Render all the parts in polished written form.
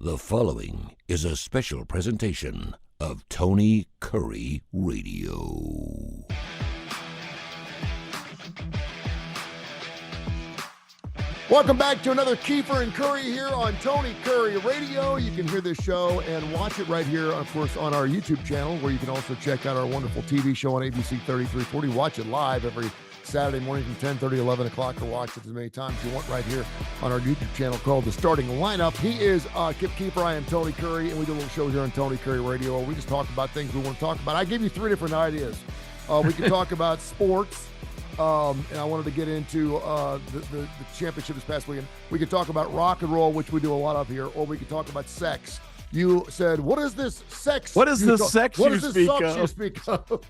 The following is a special presentation of Tony Kurre Radio. Welcome back to another Keefer and Kurre here on Tony Kurre Radio. You can hear this show and watch it right here, of course, on our YouTube channel, where you can also check out our wonderful TV show on ABC 3340. Watch it live every Saturday morning from 10:30, 11 o'clock, or watch it as many times as you want right here on our YouTube channel called The Starting Lineup. He is Kip Keefer. I am Tony Kurre, and we do a little show here on Tony Kurre Radio where we just talk about things we want to talk about. I gave you three different ideas. We can talk about sports, and I wanted to get into the championship this past weekend. We could talk about rock and roll, which we do a lot of here, or we could talk about sex. You said, what is this sex? What is this sex you speak of?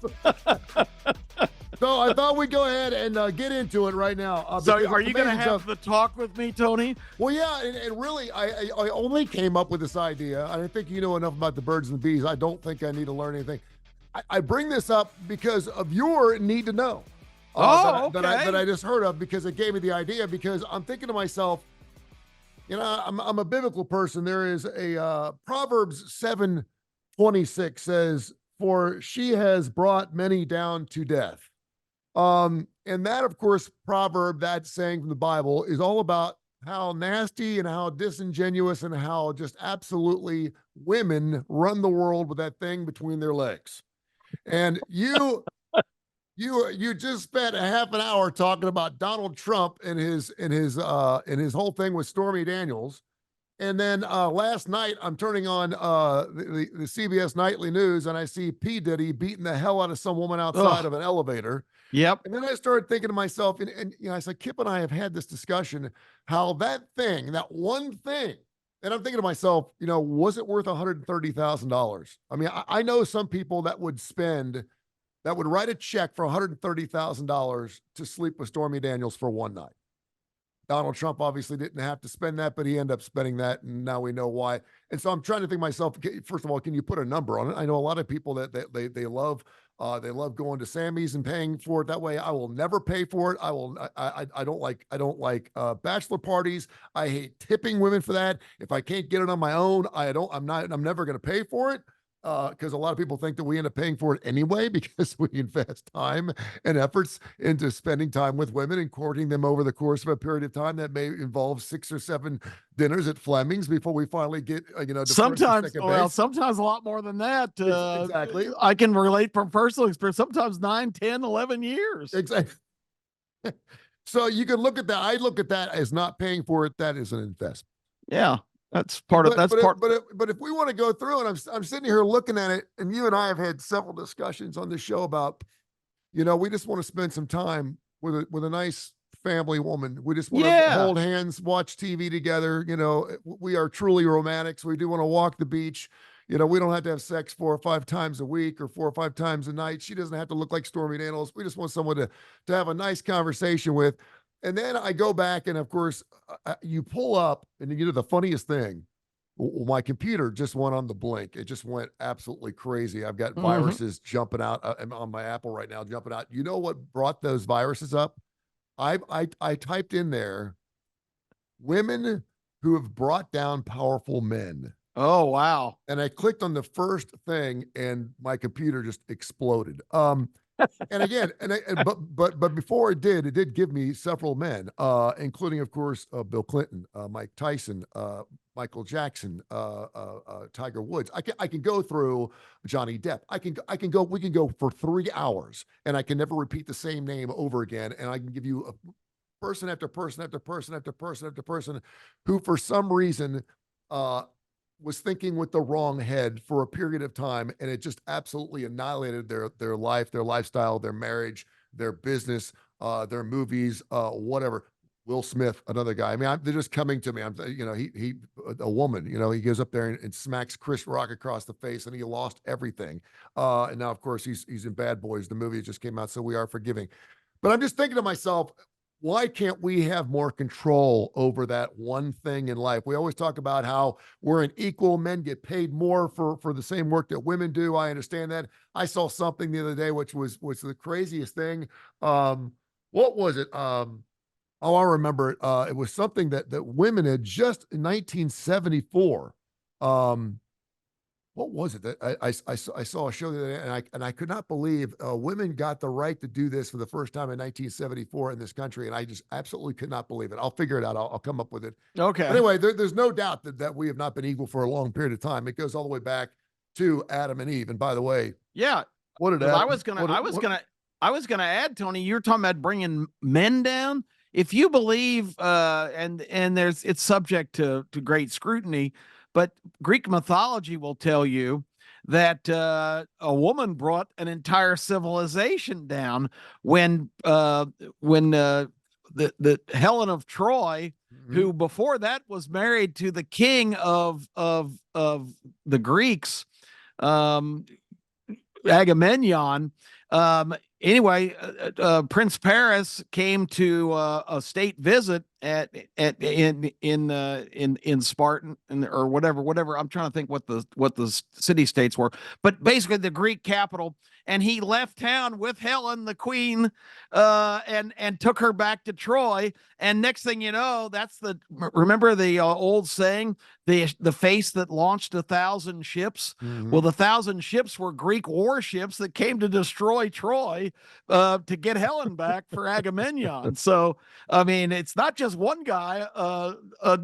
So I thought we'd go ahead and get into it right now. So are you going to have the talk with me, Tony? Well, yeah, and really, I only came up with this idea. I don't think you know enough about the birds and the bees. I don't think I need to learn anything. I bring this up because of your need to know. That I just heard of, because it gave me the idea, because I'm thinking to myself, you know, I'm a biblical person. There is a Proverbs 7:26 says, "For she has brought many down to death." And that, of course, proverb, that saying from the Bible, is all about how nasty and how disingenuous and how just absolutely women run the world with that thing between their legs. And you just spent a half an hour talking about Donald Trump and his whole thing with Stormy Daniels. And then last night, I'm turning on the CBS Nightly News, and I see P. Diddy beating the hell out of some woman outside of an elevator. Yep. And then I started thinking to myself, and you know, I said, Kip and I have had this discussion, how that thing, that one thing, and I'm thinking to myself, you know, was it worth $130,000? I mean, I know some people that would write a check for $130,000 to sleep with Stormy Daniels for one night. Donald Trump obviously didn't have to spend that, but he ended up spending that, and now we know why. And so I'm trying to think to myself, first of all, can you put a number on it? I know a lot of people that they love going to Sammy's and paying for it that way. I will never pay for it. I don't like bachelor parties. I hate tipping women for that. If I can't get it on my own, I'm never going to pay for it. Because a lot of people think that we end up paying for it anyway, because we invest time and efforts into spending time with women and courting them over the course of a period of time that may involve 6 or 7 dinners at Fleming's before we finally get, sometimes a lot more than that. Exactly. I can relate from personal experience. Sometimes 9, 10, 11 years. Exactly. So you can look at that. I look at that as not paying for it. That is an investment. Yeah. That's part of that's part. But if we want to go through, and I'm sitting here looking at it, and you and I have had several discussions on this show about, you know, we just want to spend some time with a nice family woman. We just want to hold hands, watch TV together. You know, we are truly romantics. We do want to walk the beach. You know, we don't have to have sex 4 or 5 times a week or 4 or 5 times a night. She doesn't have to look like Stormy Daniels. We just want someone to have a nice conversation with. And then I go back, and of course, you pull up, and you know the funniest thing, my computer just went on the blink. It just went absolutely crazy. I've got viruses jumping out. I'm on my Apple right now, jumping out. You know what brought those viruses up? I typed in there, women who have brought down powerful men. Oh, wow. And I clicked on the first thing, and my computer just exploded. And again, but before it did give me several men, including, of course, Bill Clinton, Mike Tyson, Michael Jackson, Tiger Woods. I can go through Johnny Depp. We can go for 3 hours, and I can never repeat the same name over again. And I can give you a person after person after person after person after person who, for some reason, was thinking with the wrong head for a period of time, and it just absolutely annihilated their life, their lifestyle, their marriage, their business, their movies, whatever. Will Smith, another guy. I mean, they're just coming to me. A woman, you know, he goes up there and smacks Chris Rock across the face, and he lost everything. And now, of course, he's in Bad Boys, the movie that just came out, so we are forgiving. But I'm just thinking to myself, why can't we have more control over that one thing in life? We always talk about how we're an equal, men get paid more for the same work that women do. I understand that. I saw something the other day, which was the craziest thing. What was it? I remember it. It was something that women had just in 1974 What was it that I saw a show the other day, and I could not believe women got the right to do this for the first time in 1974 in this country, and I just absolutely could not believe it. I'll figure it out. I'll come up with it. But Okay. anyway, there's no doubt that we have not been equal for a long period of time. It goes all the way back to Adam and Eve. And by the way, Yeah. what did Because Adam? I was gonna add, Tony. You're talking about bringing men down. If you believe, and it's subject to great scrutiny, but Greek mythology will tell you that a woman brought an entire civilization down when the Helen of Troy, Mhm. who before that was married to the king of the Greeks, um, Agamemnon. Anyway, Prince Paris came to a state visit in Spartan or whatever. I'm trying to think what the city states were, but basically the Greek capital. And he left town with Helen, the queen, and took her back to Troy. And next thing you know, remember the old saying, the face that launched 1,000 ships. Mhm. Well, the 1,000 ships were Greek warships that came to destroy Troy to get Helen back for Agamemnon. So, I mean, it's not just one guy.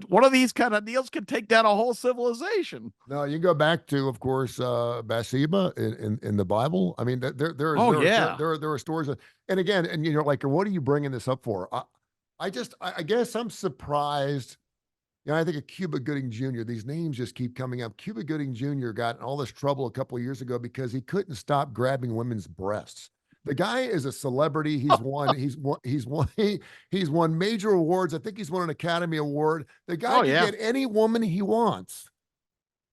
One of these kind of deals could take down a whole civilization. No, you go back to, of course, Bathsheba in the Bible. I mean, Oh, yeah. there are stories, and again, and like, what are you bringing this up for? I guess I'm surprised. I think of Cuba Gooding Jr. These names just keep coming up. Cuba Gooding Jr. got in all this trouble a couple of years ago because he couldn't stop grabbing women's breasts. The guy is a celebrity. He's won major awards. I think he's won an Academy Award. The guy Oh, can yeah. get any woman he wants.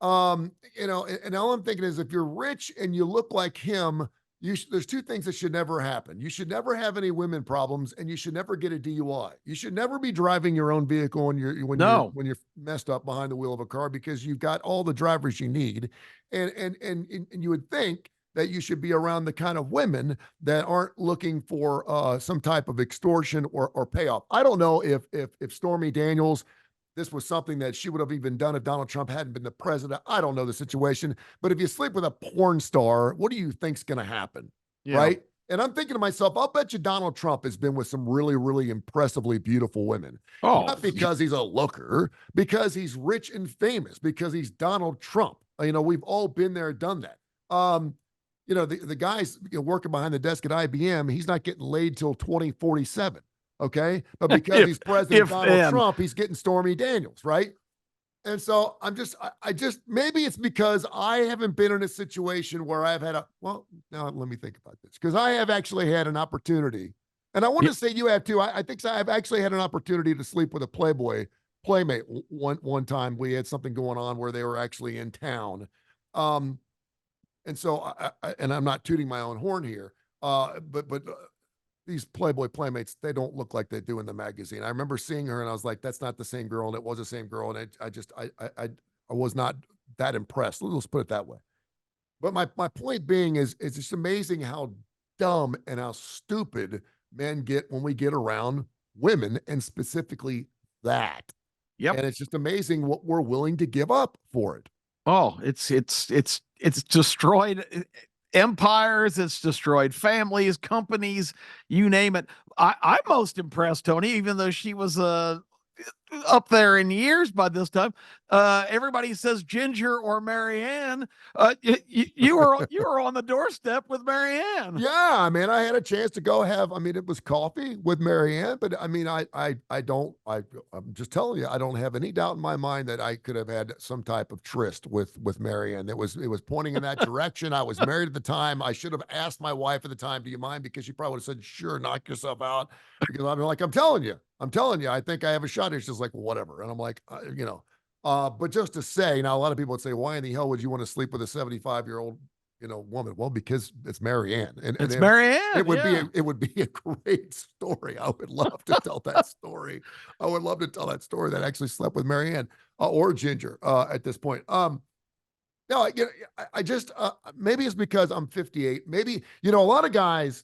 And all I'm thinking is, if you're rich and you look like him, there's two things that should never happen. You should never have any women problems, and you should never get a DUI. You should never be driving your own vehicle No. when you're messed up behind the wheel of a car, because you've got all the drivers you need. And you would think that you should be around the kind of women that aren't looking for some type of extortion or payoff. I don't know if Stormy Daniels, this was something that she would have even done if Donald Trump hadn't been the president. I don't know the situation, but if you sleep with a porn star, what do you think's going to happen? Yeah. Right? And I'm thinking to myself, I'll bet you Donald Trump has been with some really, really impressively beautiful women. Oh, Not because he's a looker, because he's rich and famous, because he's Donald Trump. We've all been there, done that. The guys working behind the desk at IBM, he's not getting laid till 2047. Okay. But because he's President Donald Trump, he's getting Stormy Daniels, right? And so I just, maybe it's because I haven't been in a situation where I've had now let me think about this, because I have actually had an opportunity, and I want to say you have too. I think I've actually had an opportunity to sleep with a Playboy playmate one time. We had something going on where they were actually in town. And so, and I'm not tooting my own horn here, but these Playboy playmates, they don't look like they do in the magazine. I remember seeing her and I was like, that's not the same girl. And it was the same girl. And I was not that impressed. Let's put it that way. But my point being is, it's just amazing how dumb and how stupid men get when we get around women, and specifically that. Yep. And it's just amazing what we're willing to give up for it. Oh, it's destroyed empires, it's destroyed families, companies, you name it. I'm most impressed, Tony, even though she was up there in years by this time. Everybody says Ginger or Marianne. You were on the doorstep with Marianne. Yeah, I mean, I had a chance to go have. I mean, it was coffee with Marianne, but I mean, I'm just telling you, I don't have any doubt in my mind that I could have had some type of tryst with Marianne. It was pointing in that direction. I was married at the time. I should have asked my wife at the time, "Do you mind?" Because she probably would have said, "Sure, knock yourself out." Because I'm like, I'm telling you, I think I have a shot. It's just like, whatever. And I'm like, but just to say, now a lot of people would say, why in the hell would you want to sleep with a 75-year-old, woman? Well, because it's Marianne. And It's Marianne. It would be a great story. I would love to tell that story. I would love to tell that story, that I actually slept with Marianne or Ginger at this point. No, I just maybe it's because I'm 58. Maybe, a lot of guys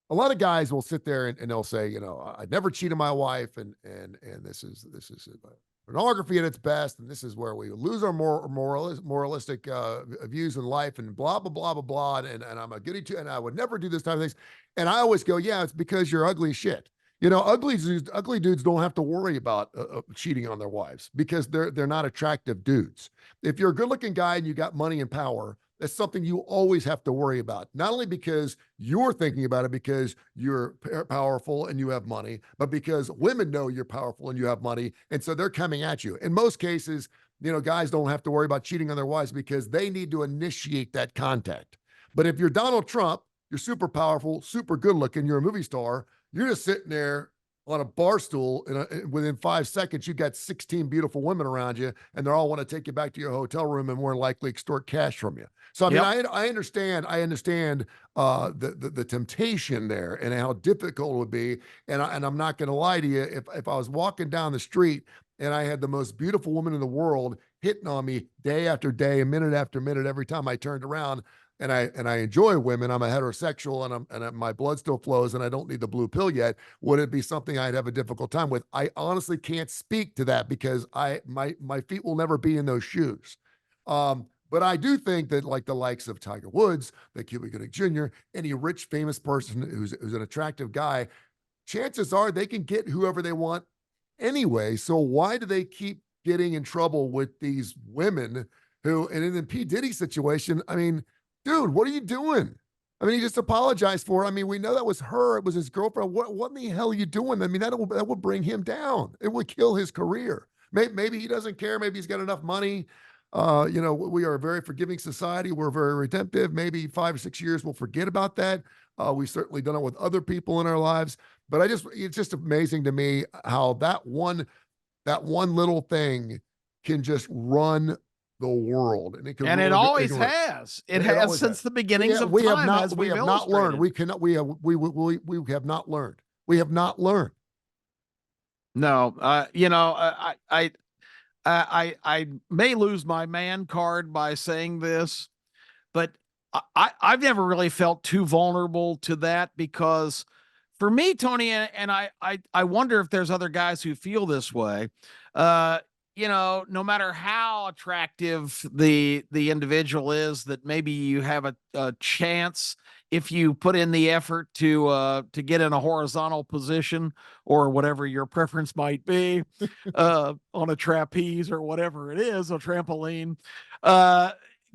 will sit there and they'll say, I'd never cheat on my wife, and this is pornography at its best, and this is where we lose our moralistic views in life, and blah blah blah blah blah. And I'm a goody two, and I would never do this type of things. And I always go, yeah, it's because you're ugly as shit. You know, ugly dudes don't have to worry about cheating on their wives because they're not attractive dudes. If you're a good looking guy and you got money and power, that's something you always have to worry about. Not only because you're thinking about it because you're powerful and you have money, but because women know you're powerful and you have money. And so they're coming at you. In most cases, you know, guys don't have to worry about cheating on their wives because they need to initiate that contact. But if you're Donald Trump, you're super powerful, super good looking, you're a movie star, you're just sitting there on a bar stool, and within 5 seconds, you got 16 beautiful women around you, and they all want to take you back to your hotel room and more likely extort cash from you. So I mean, I understand the temptation there and how difficult it would be. And I'm not going to lie to you, if I was walking down the street and I had the most beautiful woman in the world hitting on me day after day, minute after minute, every time I turned around. And I enjoy women. I'm a heterosexual, and my blood still flows, and I don't need the blue pill yet. Would it be something I'd have a difficult time with? I honestly can't speak to that because my feet will never be in those shoes. But I do think that like the likes of Tiger Woods, the Cuba Gooding Jr., any rich famous person who's an attractive guy, chances are they can get whoever they want anyway. So why do they keep getting in trouble with these women who? And in the P Diddy situation, I mean, dude, what are you doing? I mean, he just apologized for it. I mean, we know that was her. It was his girlfriend. What in the hell are you doing? I mean, that would bring him down. It would kill his career. Maybe he doesn't care. Maybe he's got enough money. You know, we are a very forgiving society. We're very redemptive. Maybe 5 or 6 years we'll forget about that. We've certainly done it with other people in our lives. But it's just amazing to me how that one little thing can just run the world, and it can. And it always has. It has since the beginnings of time, as we we've have not learned. illustrated. We cannot. We have not learned. We have not learned. No, you know, I may lose my man card by saying this, but I've never really felt too vulnerable to that because for me, Tony, and I wonder if there's other guys who feel this way. You know, no matter how attractive the individual is, that maybe you have a chance if you put in the effort to get in a horizontal position or whatever your preference might be, on a trapeze or whatever it is, a trampoline.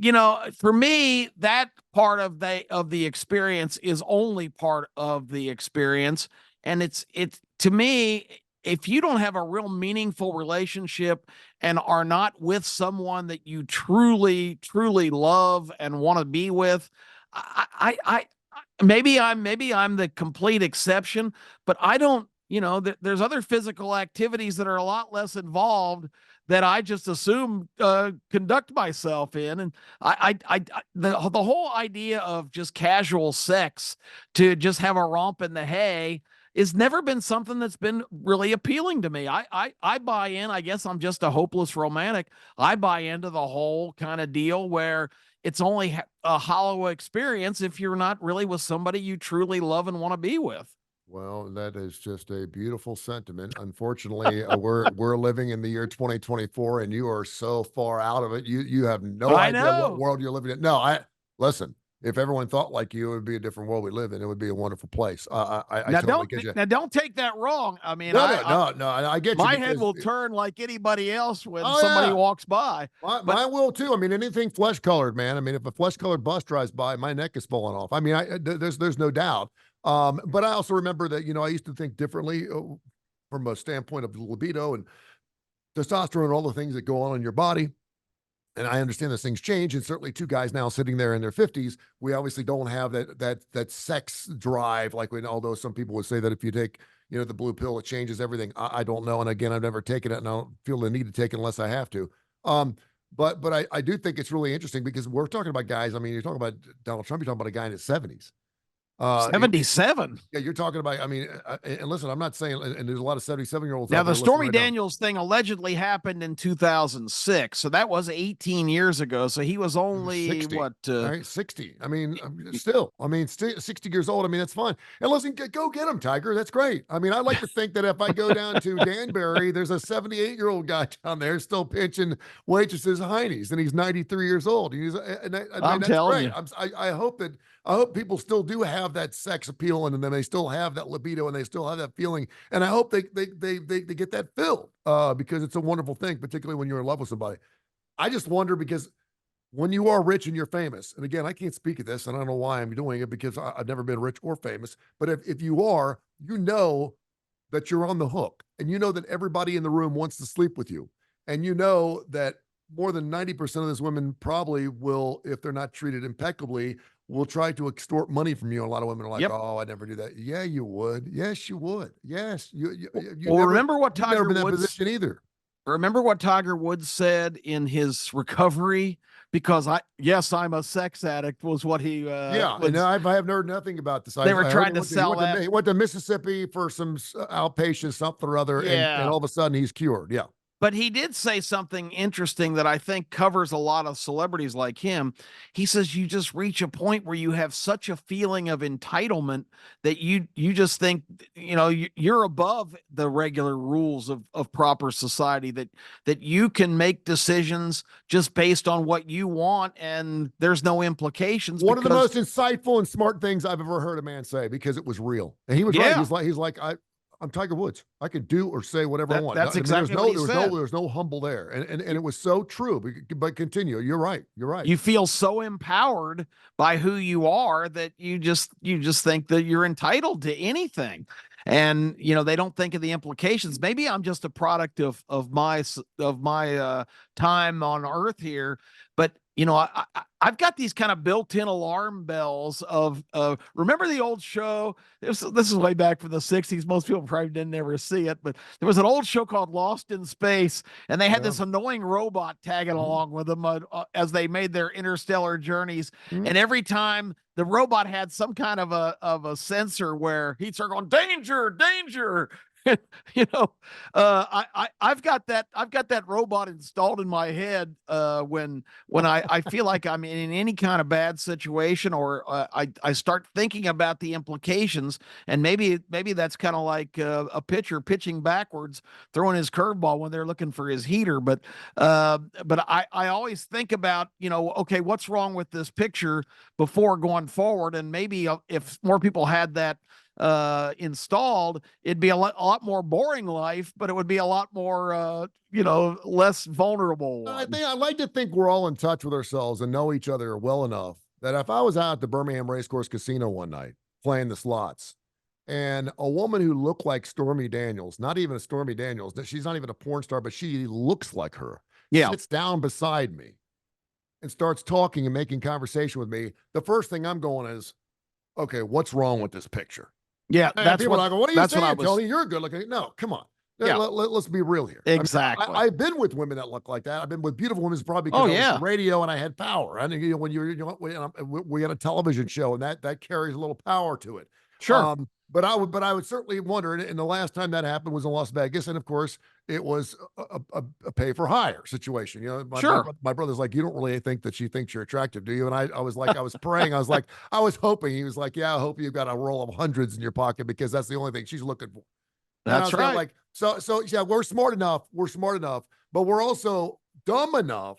You know, for me, that part of the experience is only part of the experience, and it's to me, if you don't have a real meaningful relationship and are not with someone that you truly love and want to be with, I maybe I'm the complete exception, but I don't, you know, there's other physical activities that are a lot less involved that I just assume conduct myself in. And the whole idea of just casual sex to just have a romp in the hay has never been something that's been really appealing to me. I buy in. I guess I'm just a hopeless romantic. I buy into the whole kind of deal where it's only a hollow experience if you're not really with somebody you truly love and want to be with. Well, that is just a beautiful sentiment. Unfortunately, we're living in the year 2024, and you are so far out of it. You have no I idea what know. world you're living in. No, I listen. If everyone thought like you, it would be a different world we live in. It would be a wonderful place. I totally get you. Now don't take that wrong. I mean, No, I get you. my head because will turn like anybody else when Oh, somebody yeah. walks by. Mine will too. I mean, anything flesh colored, man. I mean, if a flesh colored bus drives by, my neck is falling off. I mean, there's no doubt. But I also remember that, you know, I used to think differently from a standpoint of libido and testosterone and all the things that go on in your body. And I understand those things change. And certainly two guys now sitting there in their 50s, we obviously don't have that sex drive. Like although some people would say that if you take, you know, the blue pill, it changes everything. I don't know. And again, I've never taken it and I don't feel the need to take it unless I have to. But I do think it's really interesting because we're talking about guys. I mean, you're talking about Donald Trump, you're talking about a guy in his 70s. Uh, it- it- 77. yeah, you're talking about. I mean, and listen, I'm not saying, and there's a lot of 77-year-olds Now, out there the listening Stormy right now. Daniels thing allegedly happened in 2006. So that was 18 years ago. So he was only 60. what? All right, 60. I mean, still, 60 years old. I mean, that's fine. And listen, go get him, Tiger. That's great. I mean, I like to think that if I go down to Danbury, there's a 78-year-old guy down there still pinching waitresses' heinies, and he's 93 years old. I mean, I'm that's telling great. you. I hope people still do have that sex appeal, and then they still have that libido, and they still have that feeling. And I hope they get that filled, because it's a wonderful thing, particularly when you're in love with somebody. I just wonder because when you are rich and you're famous, and again, I can't speak of this, and I don't know why I'm doing it because I've never been rich or famous. But if you are, you know that you're on the hook, and you know that everybody in the room wants to sleep with you, and you know that more than 90% of those women probably will, if they're not treated impeccably, will try to extort money from you. And a lot of women are like, Yep. "Oh, I never do that." Yeah, you would. Yes, you would. Yes, Well, remember what you've never Tiger been in that Woods position either. Remember what Tiger Woods said in his recovery? Because I'm a sex addict was what he Yeah, and was. I have heard nothing about this. They were I heard trying to sell that. he went to Mississippi for some outpatient something or other, and Yeah. all of a sudden he's cured. Yeah. But he did say something interesting that I think covers a lot of celebrities like him. He says you just reach a point where you have such a feeling of entitlement that you just think, you're above the regular rules of proper society, that you can make decisions just based on what you want and there's no implications. One of the most insightful and smart things I've ever heard a man say, because it was real. And he was right. Yeah. He's like, I'm Tiger Woods. I could do or say whatever I want. That's I mean, exactly what he said. there was no humble there. And it was so true. But continue. You're right. You're right. You feel so empowered by who you are that you just think that you're entitled to anything. And they don't think of the implications. Maybe I'm just a product of my time on earth here, but I've got these kind of built-in alarm bells of remember the old show? This is way back from the 60s. Most people probably didn't ever see it, but there was an old show called Lost in Space, and they had this annoying robot tagging along with them as they made their interstellar journeys. And every time the robot had some kind of a sensor where he'd start going, danger, danger. I've got that robot installed in my head when I feel like I'm in any kind of bad situation, or I start thinking about the implications, and maybe that's kind of like a pitcher pitching backwards, throwing his curveball when they're looking for his heater. But I always think about, okay, what's wrong with this picture before going forward, and maybe if more people had that installed, it'd be a lot more boring life, but it would be a lot more less vulnerable one. I like to think we're all in touch with ourselves and know each other well enough that if I was out at the Birmingham Racecourse Casino one night playing the slots, and a woman who looked like Stormy Daniels, not even a Stormy Daniels, she's not even a porn star, but she looks like her, sits down beside me and starts talking and making conversation with me, the first thing I'm going is, okay, what's wrong with this picture? Yeah, And that's people what are like, what are you saying, what Tony? You're good looking. No, come on. Yeah. Let's be real here. Exactly. I mean, I've been with women that look like that. I've been with beautiful women probably because I was on radio and I had power. I think when we had a television show, and that carries a little power to it. Sure. But I would certainly wonder. And the last time that happened was in Las Vegas, and of course it was a pay for hire situation. My brother's like, you don't really think that she thinks you're attractive, do you? And I was like, I was praying. I was like, I was hoping. He was like, yeah, I hope you've got a roll of hundreds in your pocket, because that's the only thing she's looking for. That's right. Like, so yeah, we're smart enough, but we're also dumb enough.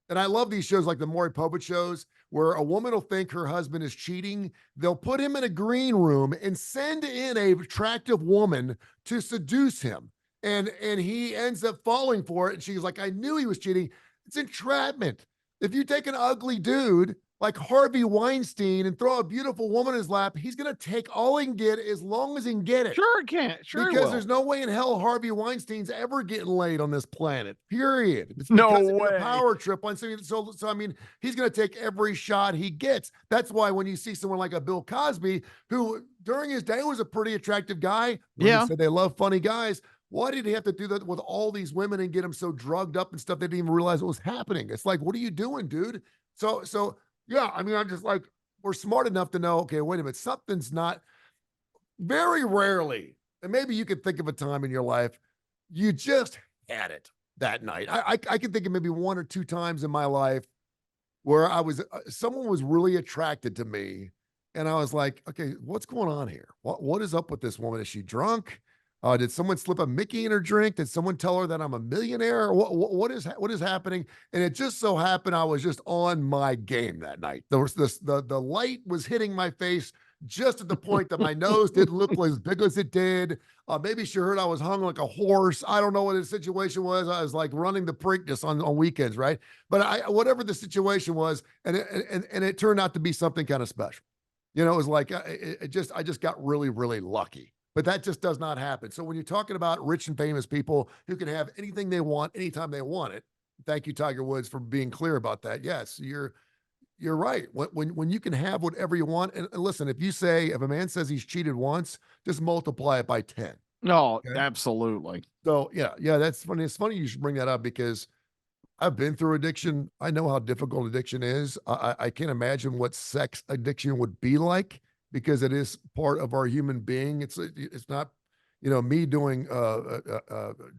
And I love these shows like the Maury Povich shows, where a woman will think her husband is cheating. They'll put him in a green room and send in a attractive woman to seduce him. And he ends up falling for it. And she's like, I knew he was cheating. It's entrapment. If you take an ugly dude like Harvey Weinstein and throw a beautiful woman in his lap, he's going to take all he can get as long as he can get it. Sure he can. Sure Because there's no way in hell Harvey Weinstein's ever getting laid on this planet, period. It's because of the power trip. So I mean, he's going to take every shot he gets. That's why when you see someone like a Bill Cosby, who during his day was a pretty attractive guy, he said they love funny guys. Why did he have to do that with all these women and get him so drugged up and stuff they didn't even realize what was happening? It's like, what are you doing, dude? So yeah, I mean, I'm just like, or smart enough to know, okay, wait a minute, something's not. Very rarely, and maybe you could think of a time in your life you just had it that night. I can think of maybe one or two times in my life where I was someone was really attracted to me, and I was like, okay, what's going on here? What is up with this woman? Is she drunk? Did someone slip a Mickey in her drink? Did someone tell her that I'm a millionaire? What is happening? And it just so happened I was just on my game that night. There was the light was hitting my face just at the point that my nose didn't look as big as it did. Maybe she heard I was hung like a horse. I don't know what the situation was. I was like running the Preakness on weekends, right? But whatever the situation was, and it turned out to be something kind of special. You know, it was like I just got really, really lucky. But that just does not happen. So when you're talking about rich and famous people who can have anything they want anytime they want it, thank you, Tiger Woods, for being clear about that. Yes, you're right. When you can have whatever you want, and listen, if a man says he's cheated once, just multiply it by 10. No, Okay? absolutely. So yeah, that's funny. It's funny you should bring that up because I've been through addiction. I know how difficult addiction is. I can't imagine what sex addiction would be like because it is part of our human being. It's not, me doing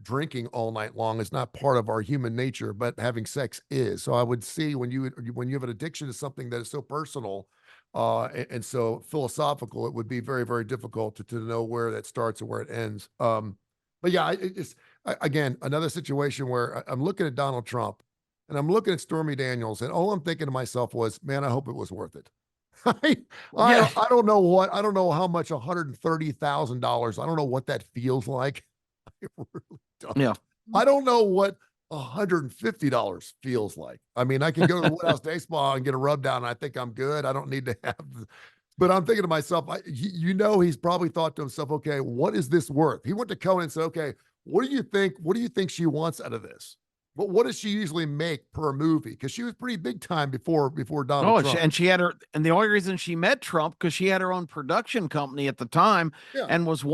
drinking all night long is not part of our human nature, but having sex is. So I would see when you have an addiction to something that is so personal, and so philosophical, it would be very, very difficult to know where that starts and where it ends. But yeah, again, another situation where I'm looking at Donald Trump and I'm looking at Stormy Daniels, and all I'm thinking to myself was, man, I hope it was worth it. I, Yeah. I don't know how much $130,000. I don't know what that feels like. I really don't. Yeah. I don't know what $150 feels like. I mean, I can go to the Woodhouse Day Spa and get a rub down, and I think I'm good. I don't need to have. But I'm thinking to myself, he's probably thought to himself, okay, what is this worth? He went to Cohen and said, okay, what do you think? What do you think she wants out of this? But what does she usually make per movie? Because she was pretty big time before Donald Oh, Trump. and she had and the only reason she met Trump because she had her own production company at the time, Yeah. and was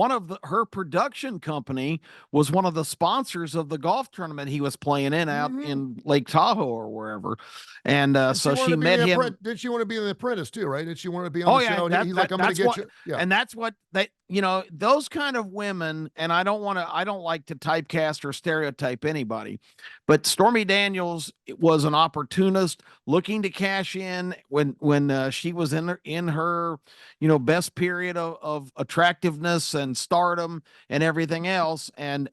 her production company was one of the sponsors of the golf tournament he was playing in out in Lake Tahoe or wherever, and so she met him. Did she want to be an apprentice too? Right? Did she want to be on Oh the yeah, show? He's like, I'm going to get you. Yeah. And that's what they, those kind of women. And I don't like to typecast or stereotype anybody, but Stormy Daniels was an opportunist looking to cash in when she was in her best period of attractiveness and stardom and everything else. And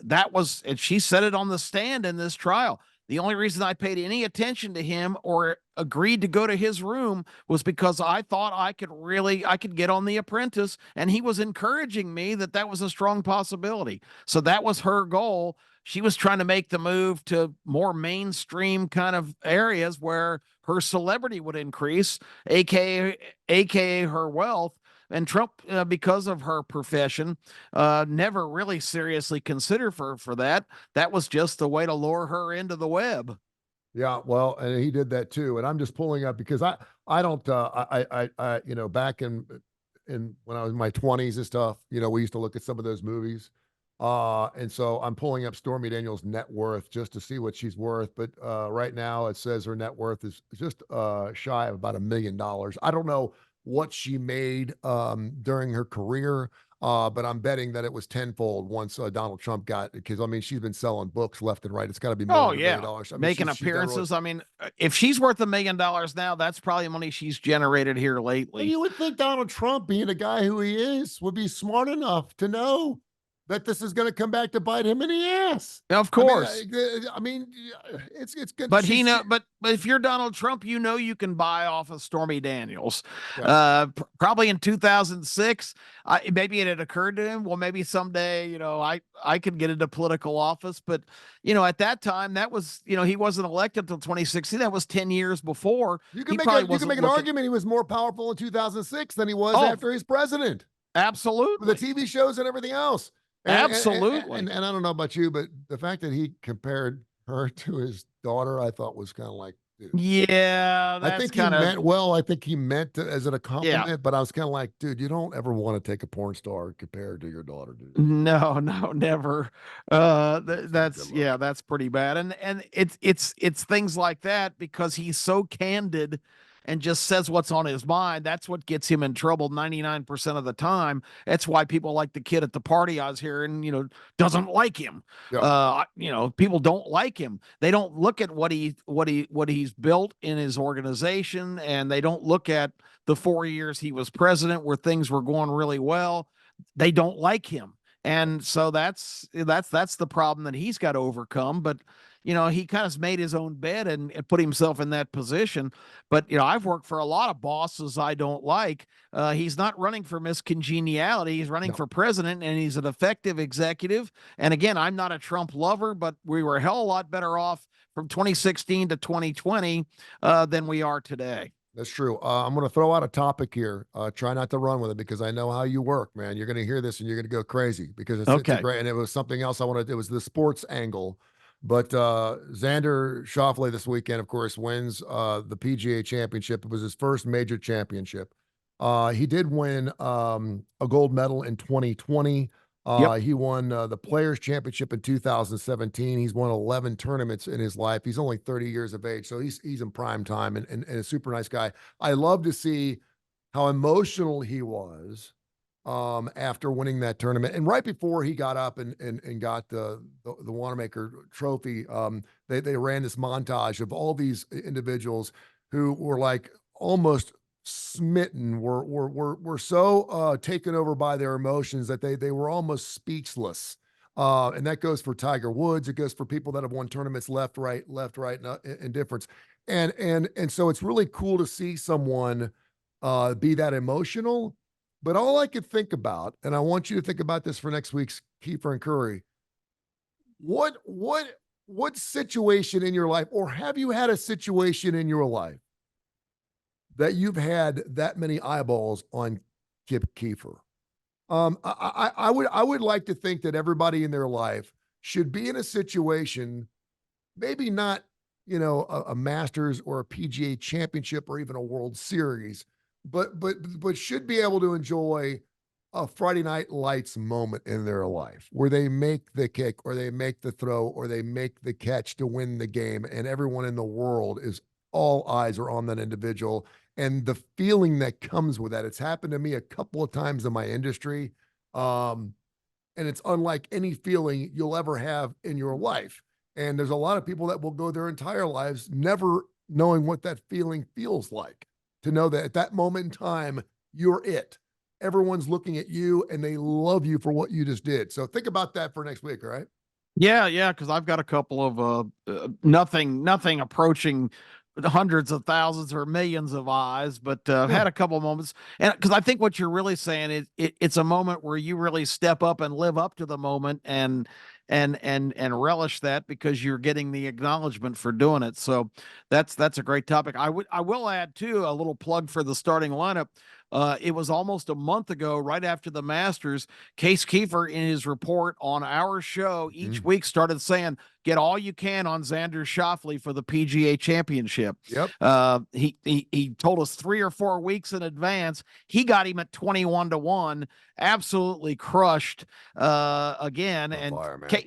she said it on the stand in this trial. The only reason I paid any attention to him or agreed to go to his room was because I thought I could get on The Apprentice, and he was encouraging me that was a strong possibility. So that was her goal. She was trying to make the move to more mainstream kind of areas where her celebrity would increase, aka her wealth. And Trump, because of her profession, never really seriously considered for that. That was just the way to lure her into the web. Yeah, well, and he did that too. And I'm just pulling up because I don't back in when I was in my 20s and stuff, we used to look at some of those movies. And so I'm pulling up Stormy Daniels' net worth just to see what she's worth. But right now it says her net worth is just shy of about $1 million. I don't know what she made during her career. But I'm betting that it was tenfold once Donald Trump got, because I mean, she's been selling books left and right. It's got to be more than $1 million. I mean, making appearances. I mean, if she's worth $1 million now, that's probably money she's generated here lately. And you would think Donald Trump, being the guy who he is, would be smart enough to know that this is going to come back to bite him in the ass. Of course. I mean, it's good. But but if you're Donald Trump, you can buy off of Stormy Daniels. Yeah. Probably in 2006, maybe it had occurred to him, well, maybe someday, I could get into political office. But, at that time, that was, he wasn't elected until 2016. That was 10 years before. You can make an argument he was more powerful in 2006 than he was after he's president. Absolutely. With the TV shows and everything else. Absolutely. And I don't know about you, but the fact that he compared her to his daughter, I thought was kind of like, dude. Yeah, I think he meant well. I think he meant it as a compliment, but I was kind of like, dude, you don't ever want to take a porn star compared to your daughter, dude. No, never. That's pretty bad. And it's things like that because he's so candid and just says what's on his mind, that's what gets him in trouble 99% of the time. That's why people like the kid at the party I was hearing, doesn't like him. Yeah. People don't like him. They don't look at what he's built in his organization, and they don't look at the 4 years he was president where things were going really well. They don't like him. And so that's the problem that he's got to overcome. But he kind of made his own bed and put himself in that position. But I've worked for a lot of bosses I don't like. He's not running for Miss Congeniality. He's running for president, and he's an effective executive. And again, I'm not a Trump lover, but we were a hell of a lot better off from 2016 to 2020 than we are today. That's true. I'm going to throw out a topic here. Try not to run with it because I know how you work, man. You're going to hear this and you're going to go crazy because it's a great. And it was something else I wanted. It was the sports angle. But Xander Schauffele this weekend, of course, wins the PGA Championship. It was his first major championship. He did win a gold medal in 2020. He won the Players Championship in 2017. He's won 11 tournaments in his life. He's only 30 years of age, so he's in prime time and a super nice guy. I love to see how emotional he was after winning that tournament. And right before he got up and got the Wanamaker trophy, they ran this montage of all these individuals who were like almost smitten, were so taken over by their emotions that they were almost speechless. And that goes for Tiger Woods. It goes for people that have won tournaments left, right, and difference. And so it's really cool to see someone be that emotional. But all I could think about, and I want you to think about this for next week's Keefer and Kurre, what situation in your life, or have you had a situation in your life that you've had that many eyeballs on Kip Keefer? I would like to think that everybody in their life should be in a situation, maybe not, a Masters or a PGA Championship or even a World Series, but should be able to enjoy a Friday Night Lights moment in their life where they make the kick or they make the throw or they make the catch to win the game, and everyone in the world is, all eyes are on that individual. And the feeling that comes with that, it's happened to me a couple of times in my industry. And it's unlike any feeling you'll ever have in your life. And there's a lot of people that will go their entire lives never knowing what that feeling feels like, to know that at that moment in time, you're it. Everyone's looking at you and they love you for what you just did. So think about that for next week, all right? Yeah, because I've got a couple of nothing approaching hundreds of thousands or millions of eyes, but I've had a couple of moments, and because I think what you're really saying is it's a moment where you really step up and live up to the moment and relish that because you're getting the acknowledgement for doing it. So that's a great topic. I will add too a little plug for the starting lineup. It was almost a month ago, right after the Masters, Case Keefer in his report on our show each week started saying, get all you can on Xander Schauffele for the PGA Championship. Yep. He told us 3 or 4 weeks in advance. He got him at 21-1, absolutely crushed again. And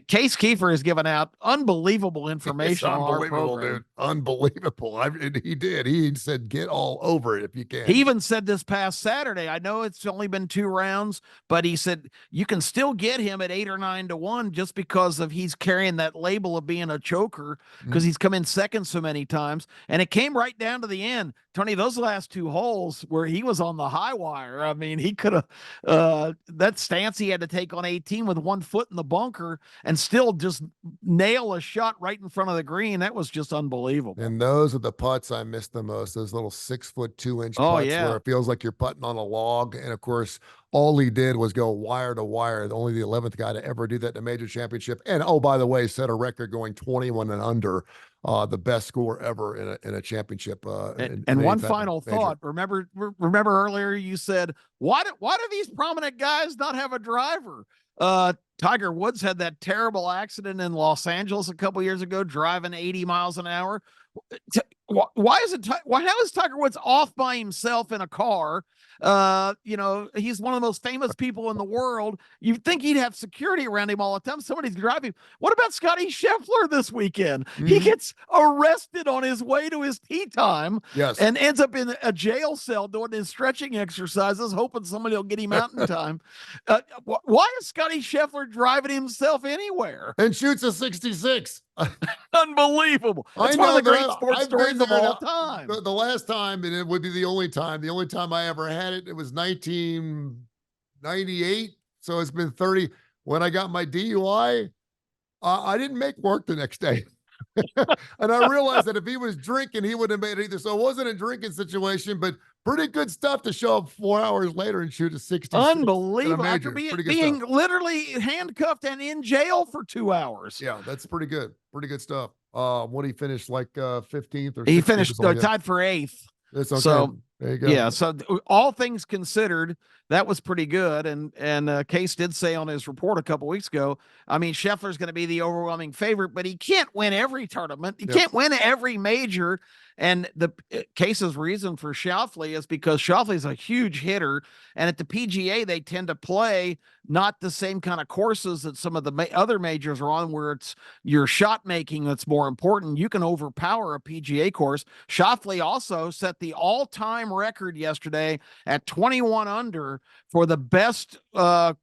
Case Keefer has given out unbelievable information on our program. Dude. Unbelievable. He did. He said, get all over it if you can. He even said this past Saturday, I know it's only been 2 rounds, but he said you can still get him at 8 or 9-1 just because of he's carrying that label of being a choker because he's come in second so many times. And it came right down to the end. Tony, those last 2 holes where he was on the high wire, I mean, he could have that stance he had to take on 18 with 1 foot in the bunker and still just nail a shot right in front of the green. That was just unbelievable. And those are the putts I miss the most, those little 6'2" putts where it feels like you're putting on a log. And of course, all he did was go wire to wire. Only the 11th guy to ever do that in a major championship. And oh, by the way, set a record going 21 and under, the best score ever in a championship. And one final thought. Remember earlier you said, why do these prominent guys not have a driver? Tiger Woods had that terrible accident in Los Angeles a couple years ago, driving 80 miles an hour. how is Tiger Woods off by himself in a car? He's one of the most famous people in the world. You'd think he'd have security around him all the time. Somebody's driving. What about Scotty Scheffler this weekend? He gets arrested on his way to his tee time, Yes. and ends up in a jail cell doing his stretching exercises, hoping somebody will get him out in time. Why is Scotty Scheffler driving himself anywhere? And shoots a 66. Unbelievable. That's one of the great sports stories of all time. The last time, and it would be the only time I ever had it, it was 1998. So it's been 30. When I got my DUI, I didn't make work the next day. And I realized that if he was drinking, he wouldn't have made it either. So it wasn't a drinking situation, but pretty good stuff to show up 4 hours later and shoot a 60. Unbelievable. After being literally handcuffed and in jail for 2 hours. Yeah, that's pretty good. Pretty good stuff. What did he finish, like 15th or 16th? He finished tied for 8th. That's okay. So there you go. Yeah, so all things considered, that was pretty good. And Case did say on his report a couple weeks ago, I mean, Scheffler's going to be the overwhelming favorite, but he can't win every tournament. He can't win every major. And the Case's reason for Schauffele is because Schauffele is a huge hitter, and at the PGA they tend to play not the same kind of courses that some of the other majors are on, where it's your shot making that's more important. You can overpower a PGA course. Schauffele also set the all-time record yesterday at 21 under for the best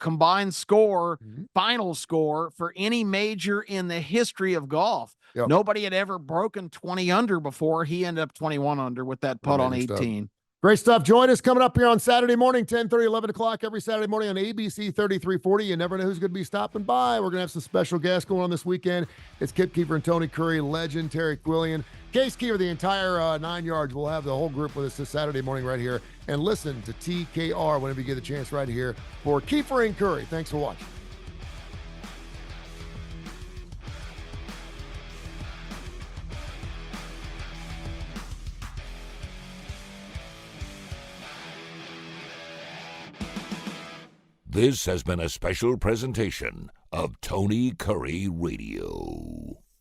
combined score, final score for any major in the history of golf. Yep. Nobody had ever broken 20 under before. He ended up 21 under with that putt on 18. Great stuff. Join us coming up here on Saturday morning, 10:30, 11 o'clock every Saturday morning on ABC 3340. You never know who's going to be stopping by. We're going to have some special guests going on this weekend. It's Kip Keefer and Tony Kurre, legend Terry Quillian, Case Keefer, the entire 9 yards. We'll have the whole group with us this Saturday morning right here. And listen to TKR whenever you get a chance right here for Keefer and Kurre. Thanks for watching. This has been a special presentation of Tony Kurre Radio.